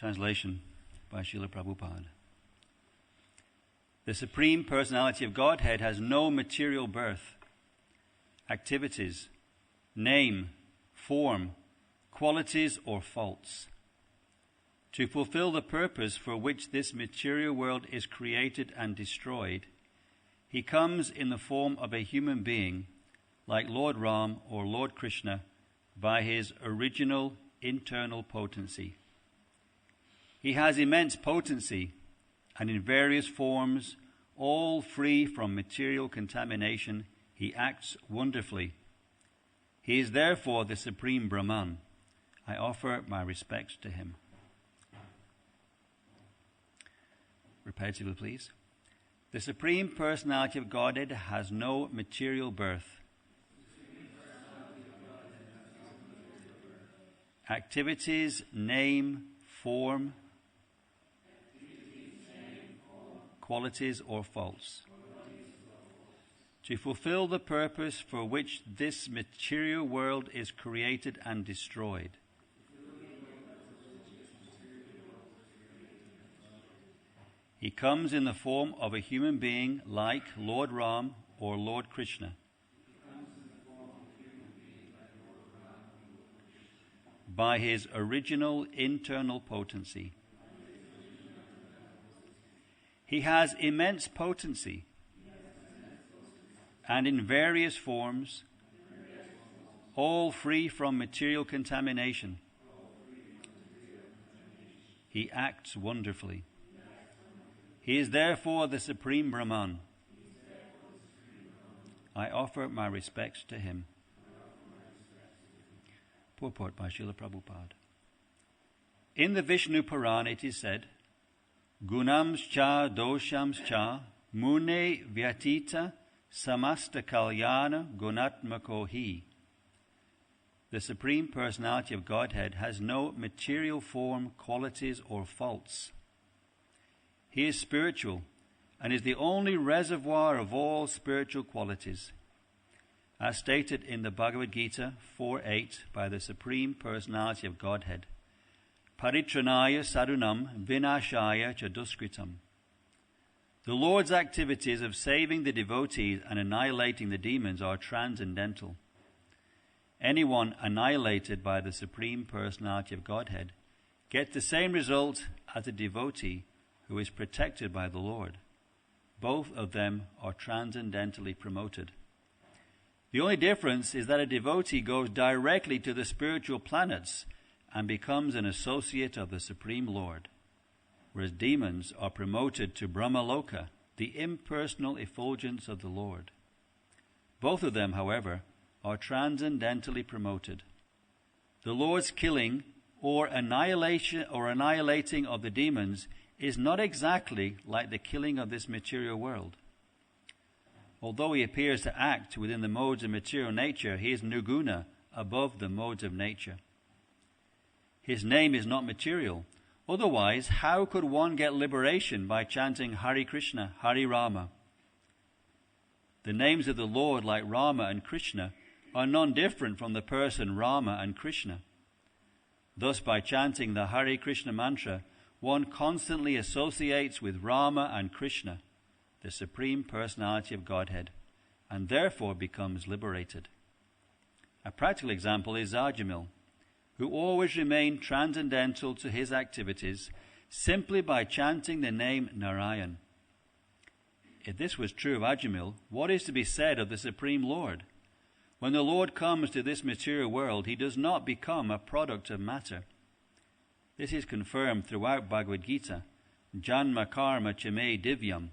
Translation by Srila Prabhupada. The Supreme Personality of Godhead has no material birth, activities, name, form, qualities, or faults. To fulfill the purpose for which this material world is created and destroyed, he comes in the form of a human being, like Lord Ram or Lord Krishna, by his original internal potency. He has immense potency, and in various forms, all free from material contamination, he acts wonderfully. He is therefore the Supreme Brahman. I offer my respects to him. Repetitively, please. The Supreme Personality of Godhead has no material birth. Activities, name, form, qualities, or faults. To fulfill the purpose for which this material world is created and destroyed. He comes in the form of a human being like Lord Ram or Lord Krishna. By his original internal potency. He has immense potency, and in various forms, all free from material contamination. He acts wonderfully. He is therefore the Supreme Brahman. I offer my respects to him. Purport by Srila Prabhupada. In the Vishnu Purana it is said, Gunams cha doshams cha mune vyatita samasta kalyana gunatmako hi. The Supreme Personality of Godhead has no material form, qualities, or faults. He is spiritual and is the only reservoir of all spiritual qualities. As stated in the Bhagavad Gita 4.8 by the Supreme Personality of Godhead, Paritranaya sadunam vinashaya chaduskritam. The Lord's activities of saving the devotees and annihilating the demons are transcendental. Anyone annihilated by the Supreme Personality of Godhead gets the same result as a devotee who is protected by the Lord. Both of them are transcendentally promoted. The only difference is that a devotee goes directly to the spiritual planets and becomes an associate of the Supreme Lord, whereas demons are promoted to Brahmaloka, the impersonal effulgence of the Lord. Both of them, however, are transcendentally promoted. The Lord's killing or annihilation or annihilating of the demons is not exactly like the killing of this material world. Although he appears to act within the modes of material nature, he is nirguna, above the modes of nature. His name is not material. Otherwise, how could one get liberation by chanting Hare Krishna, Hare Rama? The names of the Lord, like Rama and Krishna, are non-different from the person Rama and Krishna. Thus, by chanting the Hare Krishna mantra, one constantly associates with Rama and Krishna, the Supreme Personality of Godhead, and therefore becomes liberated. A practical example is Ajamil, who always remained transcendental to his activities simply by chanting the name Narayan. If this was true of Ajamil, what is to be said of the Supreme Lord? When the Lord comes to this material world, he does not become a product of matter. This is confirmed throughout Bhagavad Gita. Janma karma chame divyam.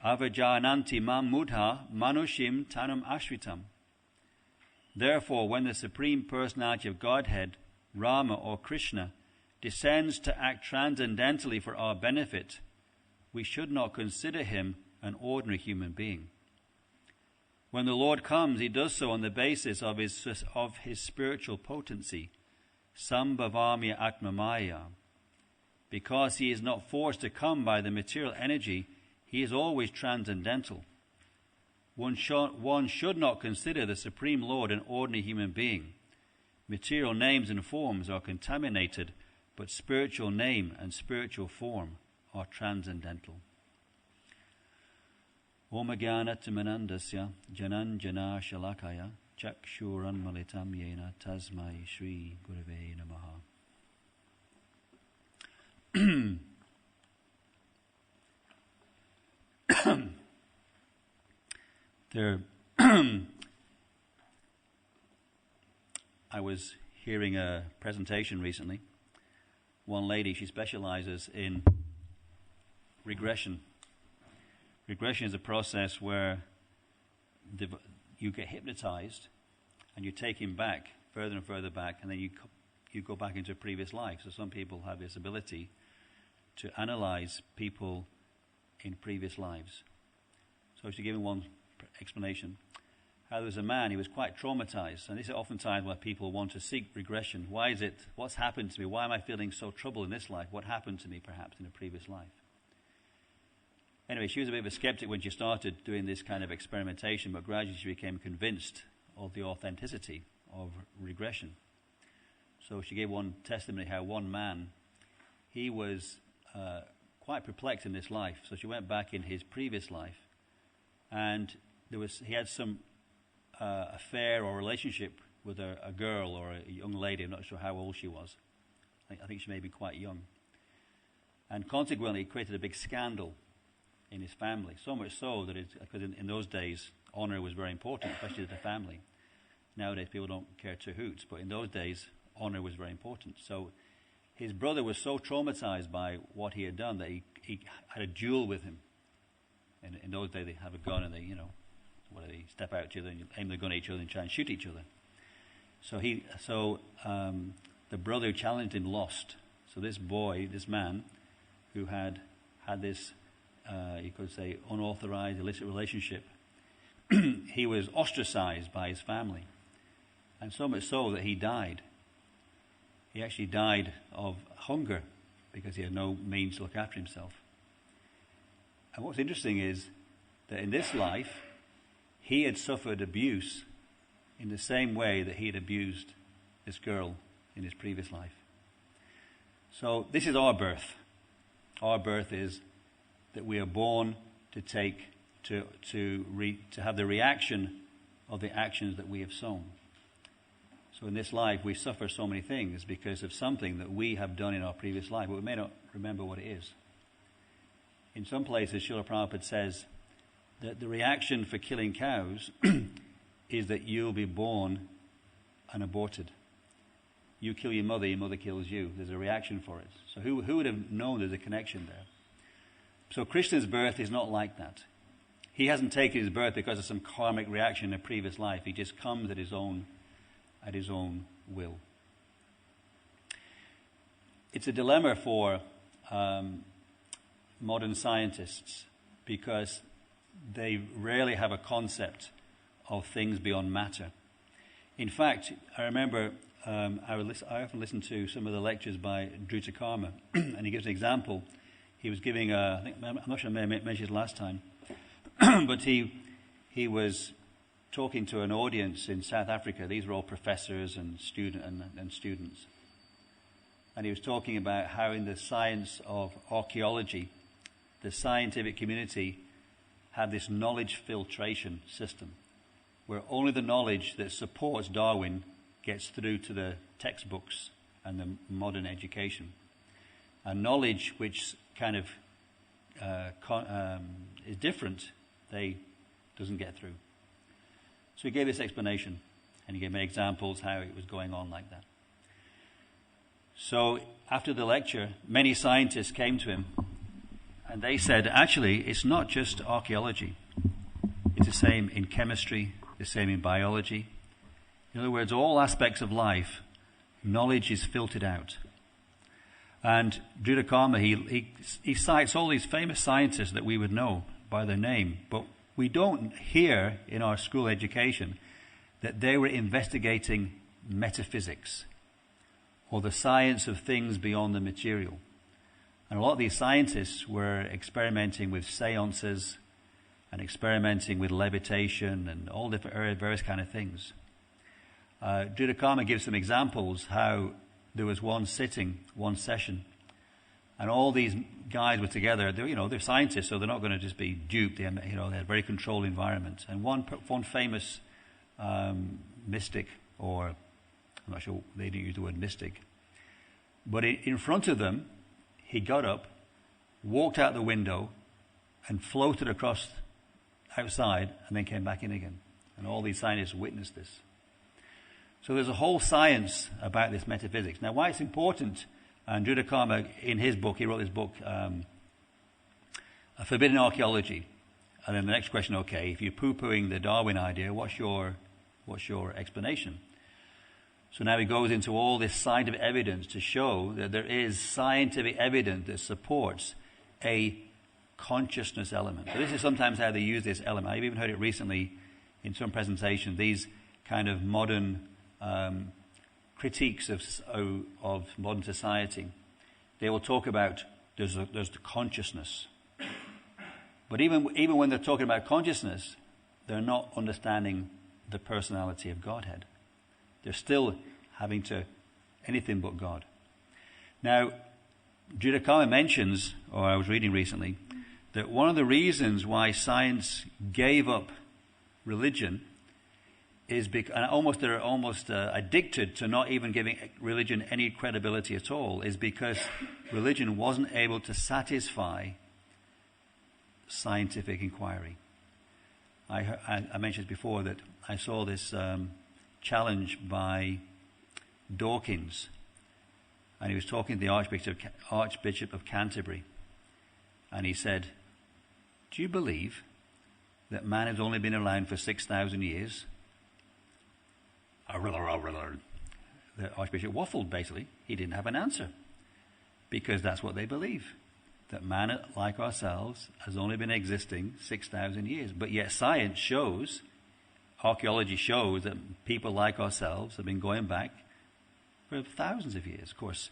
Avajananti mam mudha manushim tanam ashritam. Therefore, when the Supreme Personality of Godhead, Rama or Krishna, descends to act transcendentally for our benefit, we should not consider him an ordinary human being. When the Lord comes, he does so on the basis of his spiritual potency, Sambhavamya Atmamaya. Because he is not forced to come by the material energy, he is always transcendental. One should not consider the Supreme Lord an ordinary human being. Material names and forms are contaminated but spiritual name and spiritual form are transcendental. Om Jnanatimanandasya Jananjana Shalakaya Chakshuranmalitam Yena Tasmai Shri Gurave Namaha. I was hearing a presentation recently. One lady, she specializes in regression. Regression is a process where you get hypnotized and you're taken back further and further back, and then you go back into a previous life. So some people have this ability to analyze people in previous lives. So she's giving one explanation. How there was a man, he was quite traumatized, and this is oftentimes why people want to seek regression. Why is it? What's happened to me? Why am I feeling so troubled in this life? What happened to me perhaps in a previous life? Anyway, she was a bit of a skeptic when she started doing this kind of experimentation, but gradually she became convinced of the authenticity of regression. So she gave one testimony how one man, he was quite perplexed in this life. So she went back in his previous life, and he had some affair or relationship with a girl or a young lady. I'm not sure how old she was. I think she may be quite young. And consequently, it created a big scandal in his family, so much so that because in those days, honor was very important, especially to the family. Nowadays, people don't care two hoots, but in those days, honor was very important. So his brother was so traumatized by what he had done that he had a duel with him. And in those days, they have a gun and they step out at each other and aim the gun at each other and try and shoot each other. So the brother who challenged him lost. So this man, who had this, you could say, unauthorized, illicit relationship, he was ostracized by his family. And so much so that he died. He actually died of hunger because he had no means to look after himself. And what's interesting is that in this life, he had suffered abuse in the same way that he had abused this girl in his previous life. So this is our birth. Our birth is that we are born to have the reaction of the actions that we have sown. So in this life, we suffer so many things because of something that we have done in our previous life, but we may not remember what it is. In some places, Srila Prabhupada says that the reaction for killing cows is that you'll be born and aborted. You kill your mother kills you. There's a reaction for it. So who would have known there's a connection there? So Krishna's birth is not like that. He hasn't taken his birth because of some karmic reaction in a previous life. He just comes at his own will. It's a dilemma for modern scientists because they rarely have a concept of things beyond matter. In fact, I remember I often listen to some of the lectures by Dhruta Karma, and he gives an example. He was giving I'm not sure I may have mentioned it last time, but he was talking to an audience in South Africa. These were all professors and students. And he was talking about how in the science of archaeology, the scientific community have this knowledge filtration system, where only the knowledge that supports Darwin gets through to the textbooks and the modern education. And knowledge which kind of is different, doesn't get through. So he gave this explanation, and he gave many examples how it was going on like that. So after the lecture, many scientists came to him, and they said, actually, it's not just archaeology. It's the same in chemistry, the same in biology. In other words, all aspects of life, knowledge is filtered out. And Dhruta Karma, he cites all these famous scientists that we would know by their name, but we don't hear in our school education that they were investigating metaphysics or the science of things beyond the material. And a lot of these scientists were experimenting with seances and experimenting with levitation and all different various kind of things. Dhruta Karma gives some examples how there was one sitting, one session, and all these guys were together. They're scientists, so they're not going to just be duped. They had a very controlled environment. And one famous mystic, or I'm not sure they didn't use the word mystic, but in front of them, he got up, walked out the window, and floated across outside, and then came back in again. And all these scientists witnessed this. So there's a whole science about this metaphysics. Now, why it's important, and Judah Karma, in his book, he wrote this book, A Forbidden Archaeology. And then the next question, okay, if you're poo-pooing the Darwin idea, what's your explanation? So now he goes into all this scientific evidence to show that there is scientific evidence that supports a consciousness element. So this is sometimes how they use this element. I've even heard it recently in some presentations, these kind of modern critiques of modern society. They will talk about there's the consciousness. But even when they're talking about consciousness, they're not understanding the personality of Godhead. They're still having to anything but God. Now, Judah Karma mentions, or I was reading recently, that one of the reasons why science gave up religion is because they're almost addicted to not even giving religion any credibility at all, is because religion wasn't able to satisfy scientific inquiry. I mentioned before that I saw this challenge by Dawkins, and he was talking to the Archbishop of Canterbury, and he said, "Do you believe that man has only been around for 6,000 years?" The Archbishop waffled, basically. He didn't have an answer, because that's what they believe, that man, like ourselves, has only been existing 6,000 years. But yet science shows, archaeology shows, that people like ourselves have been going back for thousands of years. Of course,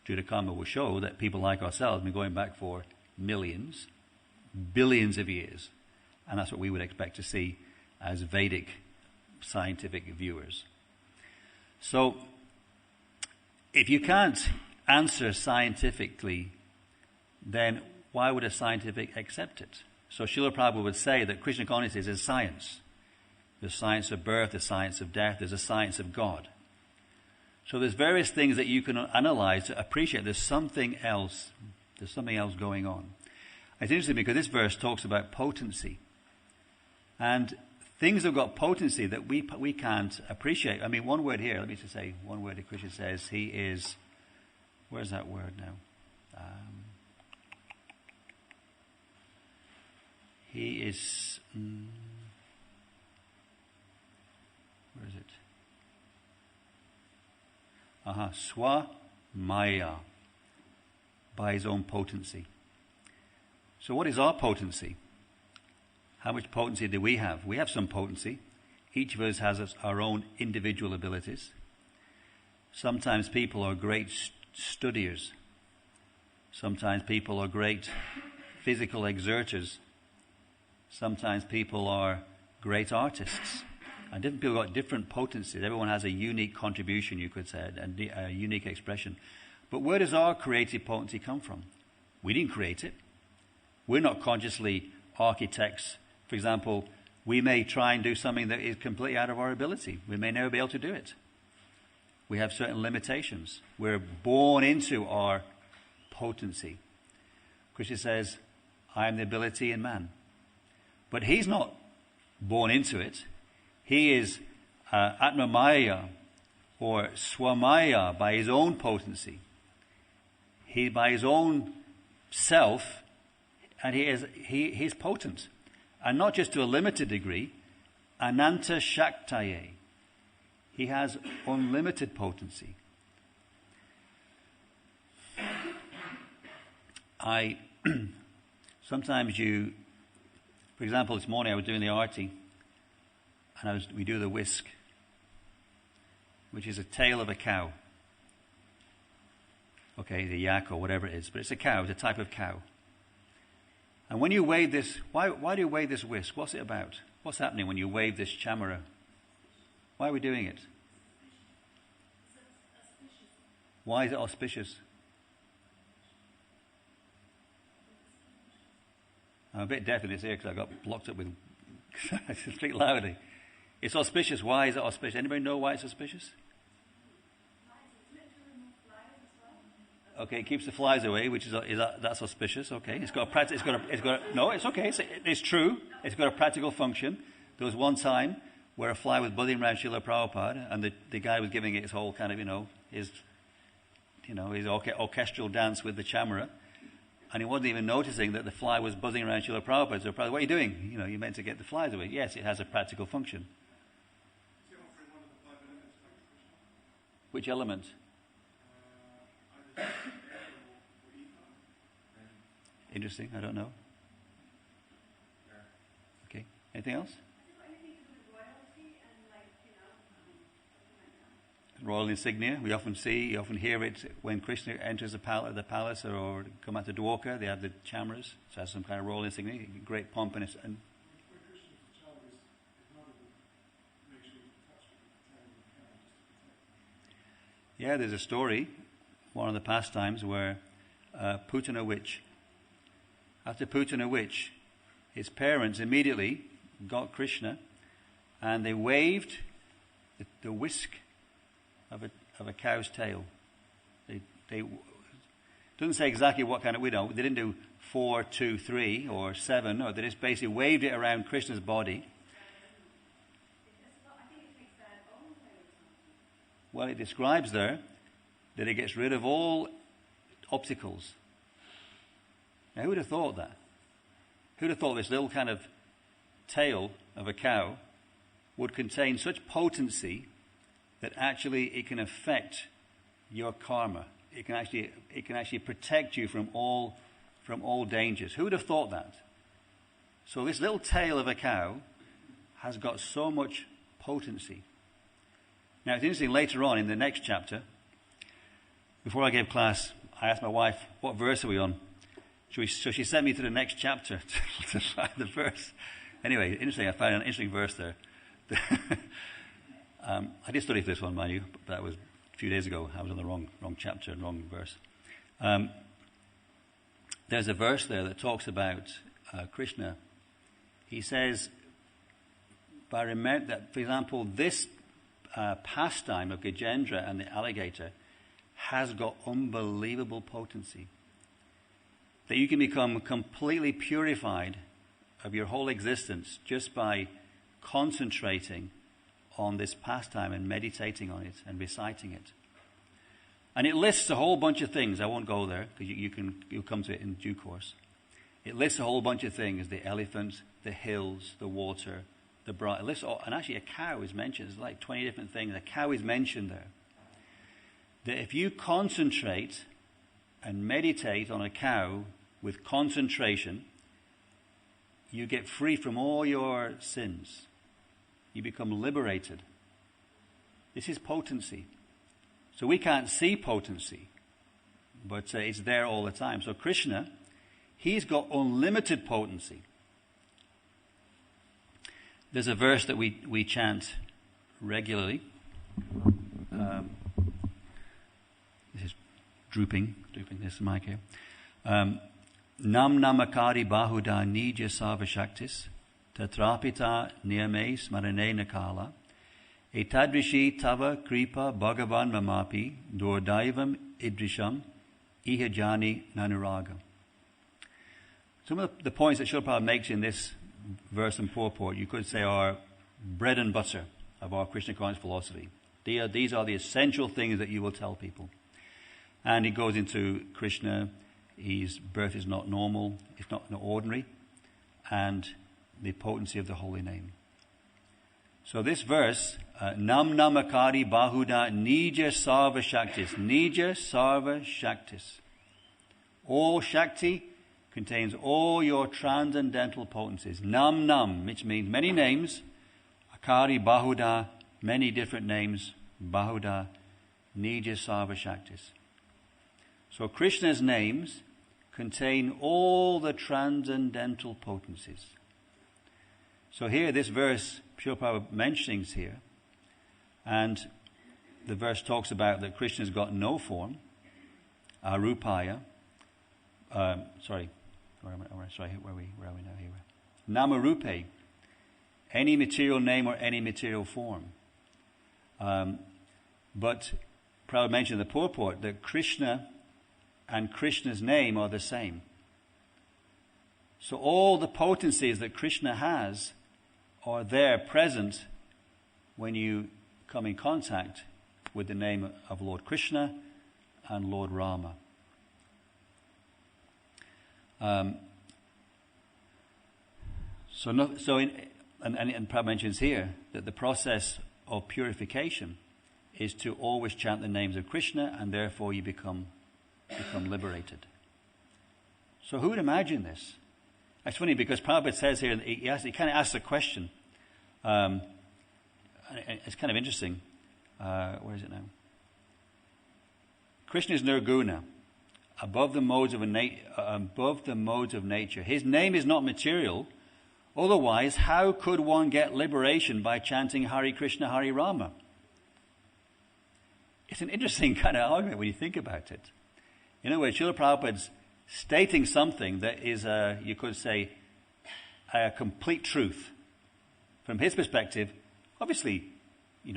Judah Karma will show that people like ourselves have been going back for millions, billions of years. And that's what we would expect to see as Vedic scientific viewers. So, if you can't answer scientifically, then why would a scientific accept it? So Srila Prabhupada would say that Krishna consciousness is science. There's science of birth, there's science of death, there's a science of God. So there's various things that you can analyze to appreciate there's something else going on. It's interesting because this verse talks about potency. And things have got potency that we can't appreciate. I mean, one word here, let me just say one word that Krishna says, he is, where's that word now? He is, where is it? Swamaya, by his own potency. So what is our potency? How much potency do we have? We have some potency. Each of us has our own individual abilities. Sometimes people are great studiers. Sometimes people are great physical exerters. Sometimes people are great artists. And different people got different potencies. Everyone has a unique contribution, you could say, and a unique expression. But where does our creative potency come from? We didn't create it. We're not consciously architects. For example, we may try and do something that is completely out of our ability. We may never be able to do it. We have certain limitations. We're born into our potency. Krishna says, I am the ability in man. But he's not born into it. He is Atmamaya or Swamaya by his own potency. He by his own self, and he's potent. And not just to a limited degree, Ananta Shaktaye. He has unlimited potency. Sometimes for example, this morning I was doing the arti, and we do the whisk, which is a tail of a cow. Okay, the yak or whatever it is, but it's a cow, it's a type of cow. And when you wave this, why do you wave this whisk? What's it about? What's happening when you wave this chamara? Why are we doing it? Why is it auspicious? I'm a bit deaf in this ear because I got blocked up with... Speak loudly. It's auspicious. Why is it auspicious? Anybody know why it's auspicious? Okay, it keeps the flies away, which that's auspicious. Okay, it's got a no, it's okay. It's true. It's got a practical function. There was one time where a fly was buzzing around Srila Prabhupada, and the guy was giving it his whole kind of, his orchestral dance with the chamara, and he wasn't even noticing that the fly was buzzing around Srila Prabhupada. So, Prabhupada, what are you doing? You're meant to get the flies away. Yes, it has a practical function. Which element? Interesting. I don't know. Okay. Anything else? Royal insignia. We often hear it when Krishna enters the palace, or come out to Dwarka. They have the chamaras. So it has some kind of royal insignia. Great pomp and yeah, there's a story, one of the pastimes, where Putana witch, after Putana witch, his parents immediately got Krishna, and they waved the whisk of a cow's tail. They doesn't say exactly what kind of, they didn't do 4, 2, 3 or 7, or they just basically waved it around Krishna's body. Well, it describes there that it gets rid of all obstacles. Now, who would have thought that? Who would have thought this little kind of tail of a cow would contain such potency that actually it can affect your karma? It can actually protect you from all dangers. Who would have thought that? So this little tail of a cow has got so much potency. Now, it's interesting, later on in the next chapter, before I gave class, I asked my wife, what verse are we on? So she sent me to the next chapter to find the verse. Anyway, interesting, I found an interesting verse there. I did study for this one, mind you, but that was a few days ago. I was on the wrong chapter and wrong verse. There's a verse there that talks about Krishna. He says, for example, this pastime of Gajendra and the alligator has got unbelievable potency. That you can become completely purified of your whole existence just by concentrating on this pastime and meditating on it and reciting it. And it lists a whole bunch of things. I won't go there because you'll come to it in due course. It lists a whole bunch of things: the elephant, the hills, the water, the bright. And actually, a cow is mentioned. There's like 20 different things. A cow is mentioned there. That if you concentrate and meditate on a cow with concentration, you get free from all your sins. You become liberated. This is potency. So we can't see potency, but it's there all the time. So Krishna, he's got unlimited potency. There's a verse that we chant regularly. This is drooping. This is mic here. Nam namakari bahuda nija sarvashaktis tatrapita niyame smarane nakala etadrishi tava kripa bhagavan mamapi dordaivam idrisham ihajani nanuraga. Some of the points that Srila Prabhupada makes in this verse and purport, you could say, are bread and butter of our Krishna conscious philosophy. These are the essential things that you will tell people. And he goes into Krishna. His birth is not normal, it's not ordinary, and the potency of the holy name. So this verse, Nam namakari bahuda nija sarva shaktis. Nija sarva shaktis. All Shakti contains all your transcendental potencies. Nam nam, which means many names. Akari bahuda, many different names. Bahuda, nija sarva shaktis. So Krishna's names contain all the transcendental potencies. So here, this verse, Srila Prabhupada mentions here, and the verse talks about that Krishna's got no form, arupaya. Sorry, where are we now? Here. Namarupe, any material name or any material form. But Prabhupada mentioned in the purport that Krishna and Krishna's name are the same. So all the potencies that Krishna has are there present when you come in contact with the name of Lord Krishna and Lord Rama. And Prabhupada mentions here that the process of purification is to always chant the names of Krishna, and therefore you become liberated. So who would imagine this? It's funny because Prabhupada says here, he kind of asks a question. It's kind of interesting. Where is it now? Krishna is nirguna, above the modes of nature. His name is not material. Otherwise, how could one get liberation by chanting Hare Krishna, Hare Rama? It's an interesting kind of argument when you think about it. In a way, Srila Prabhupada's stating something that is, you could say, a complete truth. From his perspective, obviously you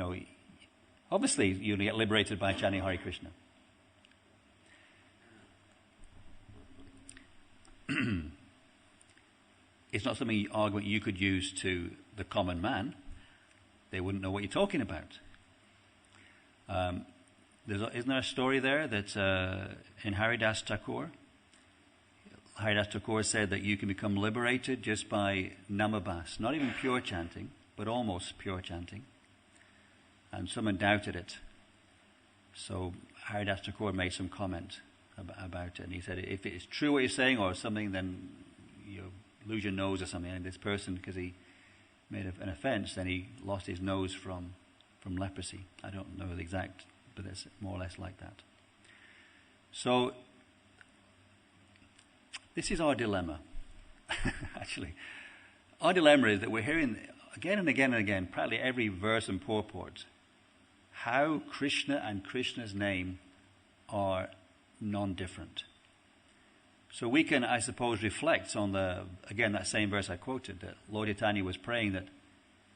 get liberated by chanting Hare Krishna. It's not something argument you could use to the common man. They wouldn't know what you're talking about. Isn't there a story there that in Haridas Thakur? Haridas Thakur said that you can become liberated just by namabhas, not even pure chanting, but almost pure chanting. And someone doubted it. So Haridas Thakur made some comment about it. And he said, if it's true what you're saying or something, then you lose your nose or something. And this person, because he made an offense, then he lost his nose from leprosy. I don't know the exact, but it's more or less like that. So this is our dilemma. Actually, our dilemma is that we're hearing again and again and again, practically every verse and purport, how Krishna and Krishna's name are non-different. So we can, I suppose, reflect on that same verse I quoted, that Lord Chaitanya was praying that,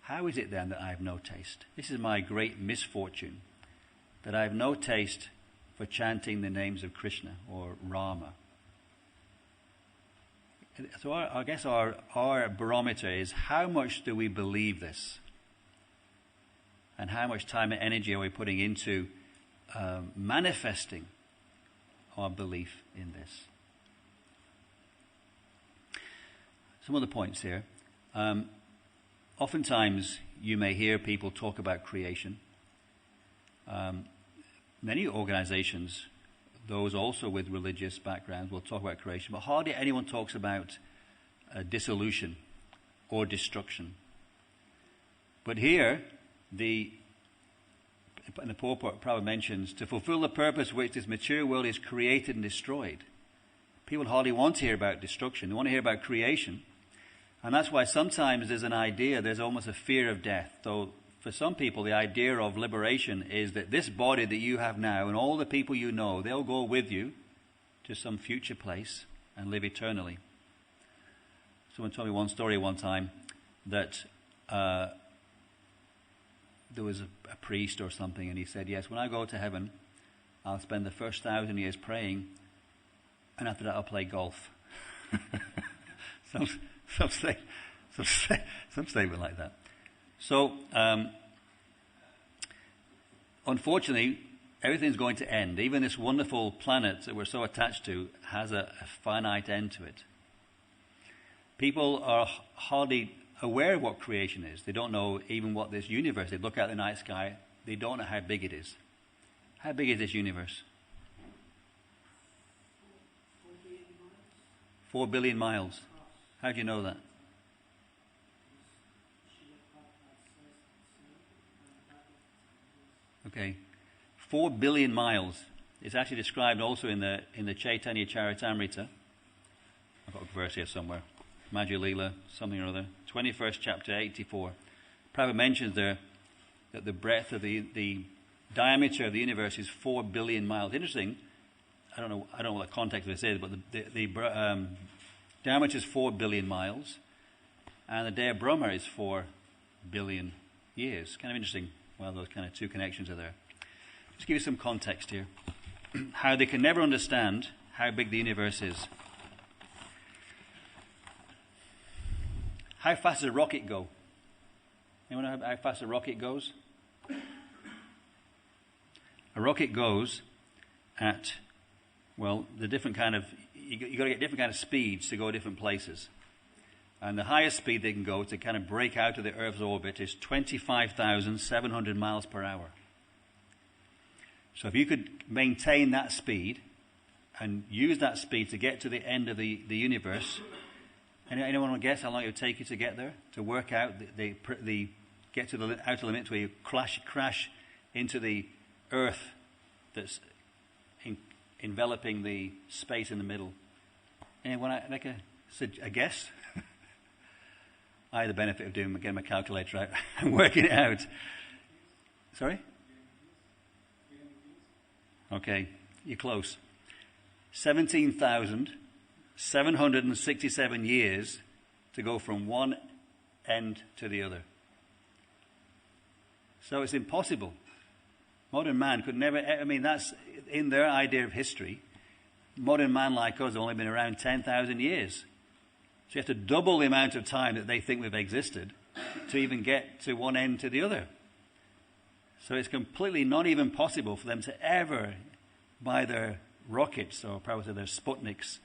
how is it then that I have no taste? This is my great misfortune, that I have no taste for chanting the names of Krishna or Rama. So I guess our barometer is, how much do we believe this? And how much time and energy are we putting into manifesting our belief in this? Some other points here. Oftentimes you may hear people talk about creation. Many organizations, those also with religious backgrounds, will talk about creation, but hardly anyone talks about dissolution or destruction. But here, in the purport, Prabhupada mentions, to fulfill the purpose which this material world is created and destroyed. People hardly want to hear about destruction. They want to hear about creation. And that's why sometimes there's almost a fear of death. Though for some people, the idea of liberation is that this body that you have now and all the people you know, they'll go with you to some future place and live eternally. Someone told me one story one time that there was a priest or something, and he said, yes, when I go to heaven, I'll spend the first 1,000 years praying, and after that I'll play golf. Some statement like that. So, unfortunately, everything's going to end. Even this wonderful planet that we're so attached to has a finite end to it. People are hardly aware of what creation is. They don't know even what this universe. They look out the night sky. They don't know how big it is. How big is this universe? 4 billion miles. How do you know that? Okay, 4 billion miles. It's actually described also in the Chaitanya Charitamrita. I've got a verse here somewhere. Madhya Leela, something or other. 21st chapter, 84. Prabhupada mentions there that the breadth of the diameter of the universe is 4 billion miles. Interesting. I don't know what the context of this is, but the diameter is 4 billion miles, and the day of Brahma is 4 billion years. Kind of interesting. Well, those kind of two connections are there. Just give you some context here. How they can never understand how big the universe is. How fast does a rocket go? Anyone know how fast a rocket goes? A rocket goes at, well, the different kind of, you got to get different kind of speeds to go different places. And the highest speed they can go to kind of break out of the Earth's orbit is 25,700 miles per hour. So if you could maintain that speed and use that speed to get to the end of the universe, anyone want to guess how long it would take you to get there? To work out get to the outer limit where you crash into the Earth that's enveloping the space in the middle. Anyone want to make a guess? I had the benefit of getting my calculator out and working it out. Sorry? Okay, you're close. 17,767 years to go from one end to the other. So it's impossible. Modern man could never, that's in their idea of history. Modern man like us has only been around 10,000 years. So you have to double the amount of time that they think we've existed to even get to one end to the other. So it's completely not even possible for them to ever, by their rockets or probably their Sputniks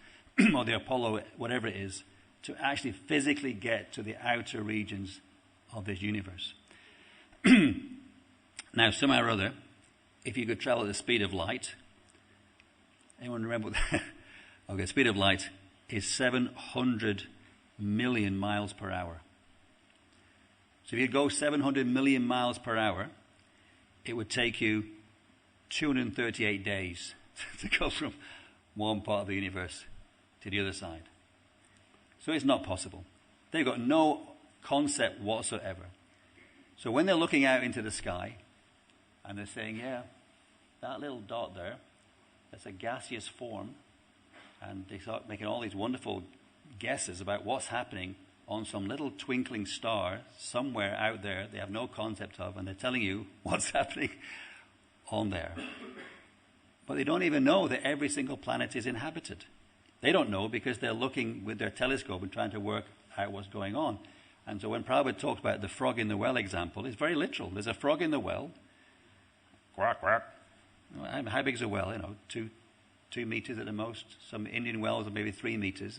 or the Apollo, whatever it is, to actually physically get to the outer regions of this universe. Now, somehow or other, if you could travel at the speed of light, anyone remember what that? Okay, speed of light is 700 million miles per hour. So if you go 700 million miles per hour, it would take you 238 days to go from one part of the universe to the other side. So it's not possible. They've got no concept whatsoever. So when they're looking out into the sky and they're saying, yeah, that little dot there, that's a gaseous form, and they start making all these wonderful guesses about what's happening on some little twinkling star somewhere out there they have no concept of, and they're telling you what's happening on there. But they don't even know that every single planet is inhabited. They don't know because they're looking with their telescope and trying to work out what's going on. And so when Prabhupada talks about the frog in the well example, it's very literal. There's a frog in the well. Quack, quack. How big is a well? 2 meters at the most. Some Indian wells are maybe 3 meters.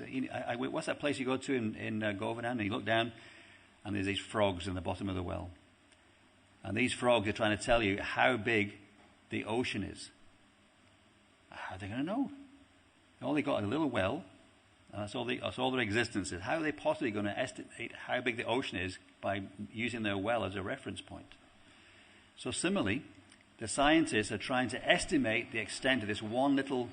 What's that place you go to in Govardhan? And you look down, and there's these frogs in the bottom of the well. And these frogs are trying to tell you how big the ocean is. How are they going to know? All they got is a little well, and that's all their existence is. How are they possibly going to estimate how big the ocean is by using their well as a reference point? So similarly, the scientists are trying to estimate the extent of this one little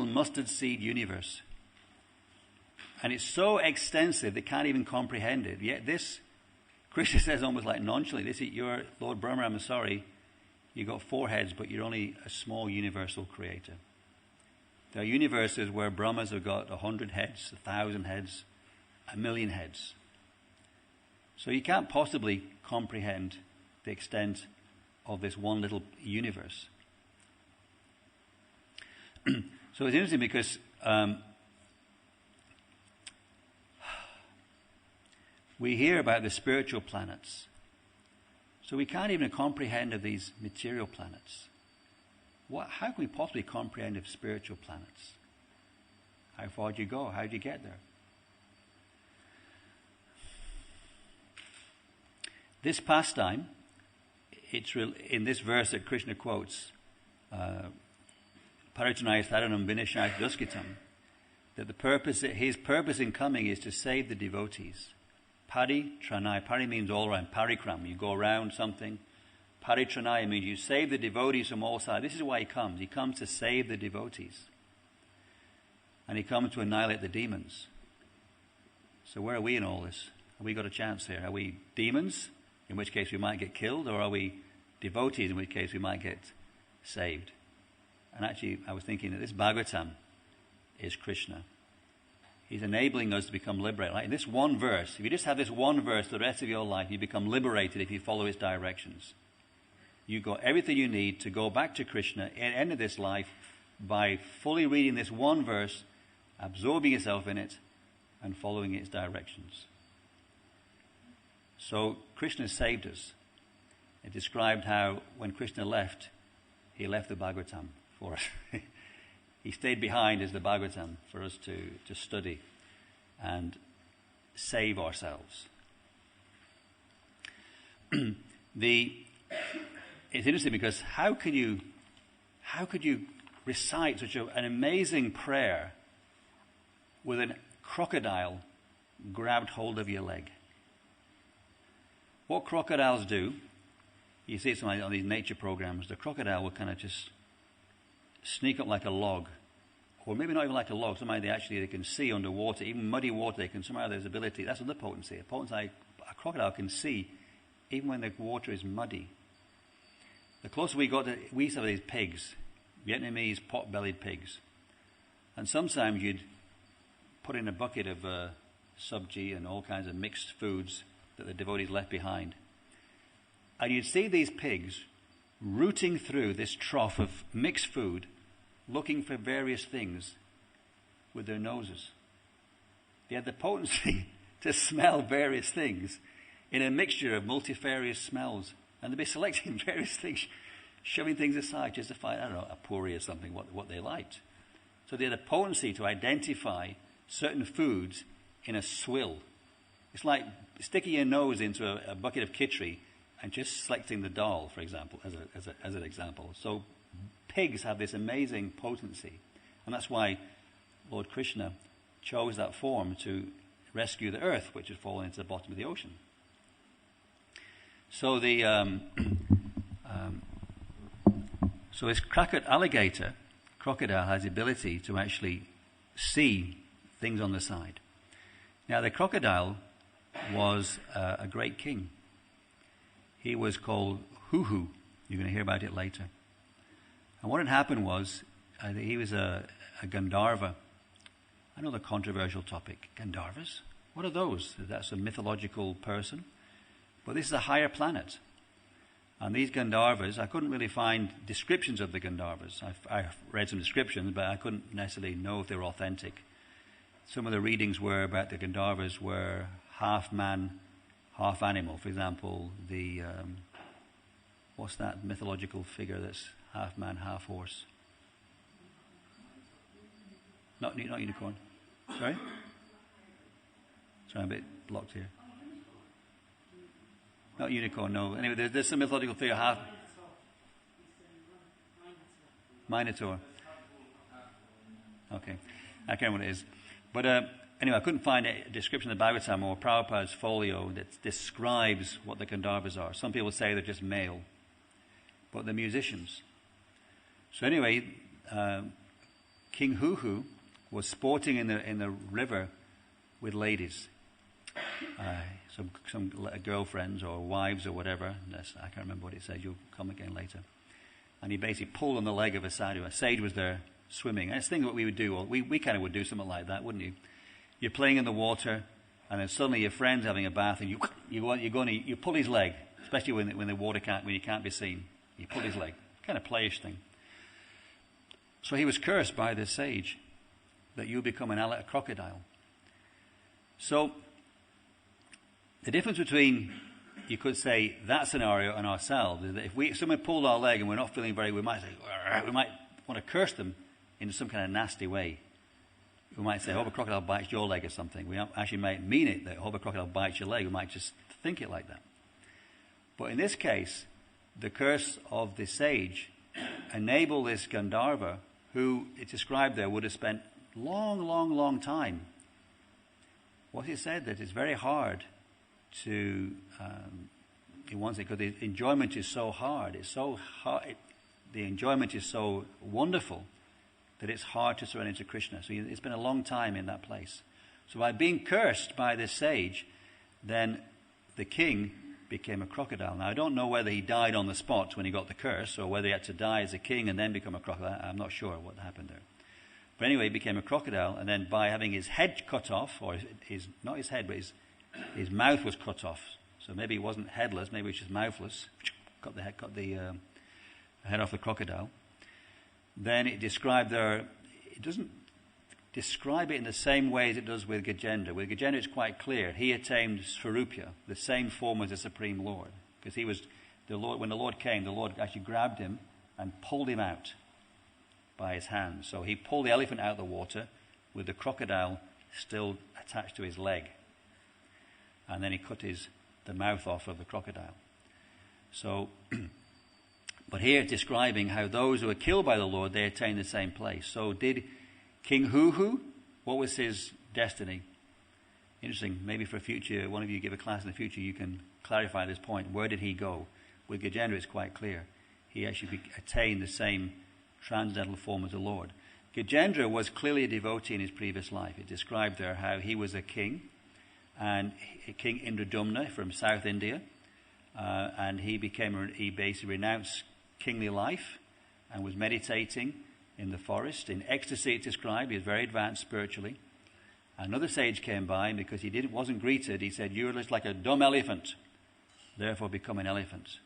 mustard seed universe. And it's so extensive they can't even comprehend it. Yet this, Krishna says almost like nonchalantly, this is your Lord Brahma, I'm sorry, you got 4 heads, but you're only a small universal creator. There are universes where Brahmas have got 100 heads, 1,000 heads, 1,000,000 heads. So you can't possibly comprehend the extent of this one little universe. So it's interesting because we hear about the spiritual planets. So we can't even comprehend of these material planets. How can we possibly comprehend of spiritual planets? How far do you go? How do you get there? This pastime, in this verse that Krishna quotes, Paritranaya Saranam Vinashaya Duskitam, that his purpose in coming is to save the devotees. Paritranaya, pari means all around, parikram, you go around something. Paritranaya means you save the devotees from all sides. This is why he comes. He comes to save the devotees. And he comes to annihilate the demons. So where are we in all this? Have we got a chance here? Are we demons, in which case we might get killed, or are we devotees, in which case we might get saved? And actually, I was thinking that this Bhagavatam is Krishna. He's enabling us to become liberated. Like in this one verse, if you just have this one verse the rest of your life, you become liberated if you follow its directions. You've got everything you need to go back to Krishna at the end of this life by fully reading this one verse, absorbing yourself in it, and following its directions. So Krishna saved us. It described how when Krishna left, he left the Bhagavatam for us. He stayed behind as the Bhagavatam for us to study and save ourselves. It's interesting because how could you recite such an amazing prayer with a crocodile grabbed hold of your leg? What crocodiles do, you see it on these nature programs, the crocodile will kind of just sneak up like a log, or maybe not even like a log. Somehow they can see underwater, even muddy water. They can somehow there's ability. That's another potency. A crocodile can see even when the water is muddy. The closer we got, we used to have these pigs, Vietnamese pot-bellied pigs, and sometimes you'd put in a bucket of subji and all kinds of mixed foods that the devotees left behind, and you'd see these pigs rooting through this trough of mixed food, looking for various things with their noses. They had the potency to smell various things in a mixture of multifarious smells, and they'd be selecting various things, shoving things aside just to find, I don't know, a puri or something, what they liked. So they had a potency to identify certain foods in a swill. It's like sticking your nose into a bucket of khichdi and just selecting the dal, for example, as an example. So pigs have this amazing potency, and that's why Lord Krishna chose that form to rescue the earth, which had fallen into the bottom of the ocean. So so this crocodile has the ability to actually see things on the side. Now the crocodile was a great king. He was called Huhu. You're going to hear about it later. And what had happened was, he was a Gandharva. Another controversial topic. Gandharvas? What are those? That's a mythological person. But this is a higher planet. And these Gandharvas, I couldn't really find descriptions of the Gandharvas. I've read some descriptions, but I couldn't necessarily know if they were authentic. Some of the readings were about the Gandharvas were half man, half animal. For example, what's that mythological figure that's half man, half horse? Not unicorn. Sorry? Sorry, I'm a bit blocked here. Not unicorn, no. Anyway, there's some mythological figure, half... Minotaur. Okay. I can't remember what it is. But anyway, I couldn't find a description of the Bhagavatam or Prabhupada's folio that describes what the Gandharvas are. Some people say they're just male, but they're musicians. So anyway, King Huhu was sporting in the river with ladies, some girlfriends or wives or whatever. I can't remember what it says. You'll come again later. And he basically pulled on the leg of a sadhu. A sage was there swimming. And it's the thing what we would do. Well, we kind of would do something like that, wouldn't you? You're playing in the water, and then suddenly your friend's having a bath, and you pull his leg, especially when the water when you can't be seen. You pull his leg. Kind of playish thing. So he was cursed by the sage that you become a crocodile. So the difference between, you could say, that scenario and ourselves is that if someone pulled our leg and we're not feeling we might want to curse them in some kind of nasty way. We might say, I hope a crocodile bites your leg or something. We actually might mean it that I hope a crocodile bites your leg. We might just think it like that. But in this case, the curse of the sage enabled this Gandharva, who it's described there would have spent long time. What he said that it's very hard to, he wants it because the enjoyment is so hard. It's so hard. The enjoyment is so wonderful that it's hard to surrender to Krishna. So it's been a long time in that place. So by being cursed by this sage, then the king became a crocodile. Now, I don't know whether he died on the spot when he got the curse, or whether he had to die as a king and then become a crocodile. I'm not sure what happened there. But anyway, he became a crocodile, and then by having his head cut off, or not his head, but his mouth was cut off. So maybe he wasn't headless, maybe he was just mouthless. Cut the head off the crocodile. Then it described there, it doesn't describe it in the same way as it does with Gajendra. With Gajendra, it's quite clear. He attained Svarupya, the same form as the Supreme Lord. Because he was the Lord. When the Lord came, the Lord actually grabbed him and pulled him out by his hand. So he pulled the elephant out of the water with the crocodile still attached to his leg. And then he cut the mouth off of the crocodile. So, but here it's describing how those who were killed by the Lord, they attained the same place. So did King Huhu, what was his destiny? Interesting. Maybe for a future, one of you give a class in the future, you can clarify this point. Where did he go? With Gajendra, it's quite clear. He actually attained the same transcendental form as the Lord. Gajendra was clearly a devotee in his previous life. It described there how he was a king, and King Indradumna from South India, and he basically renounced kingly life and was meditating in the forest. In ecstasy, it's described. He was very advanced spiritually. Another sage came by, and because he wasn't greeted, he said, "You're just like a dumb elephant, therefore become an elephant."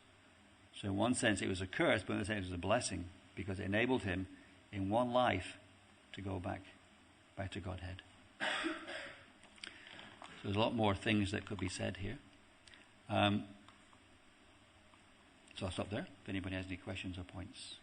So in one sense it was a curse, but in another sense it was a blessing, because it enabled him in one life to go back to Godhead. So there's a lot more things that could be said here. So I'll stop there if anybody has any questions or points.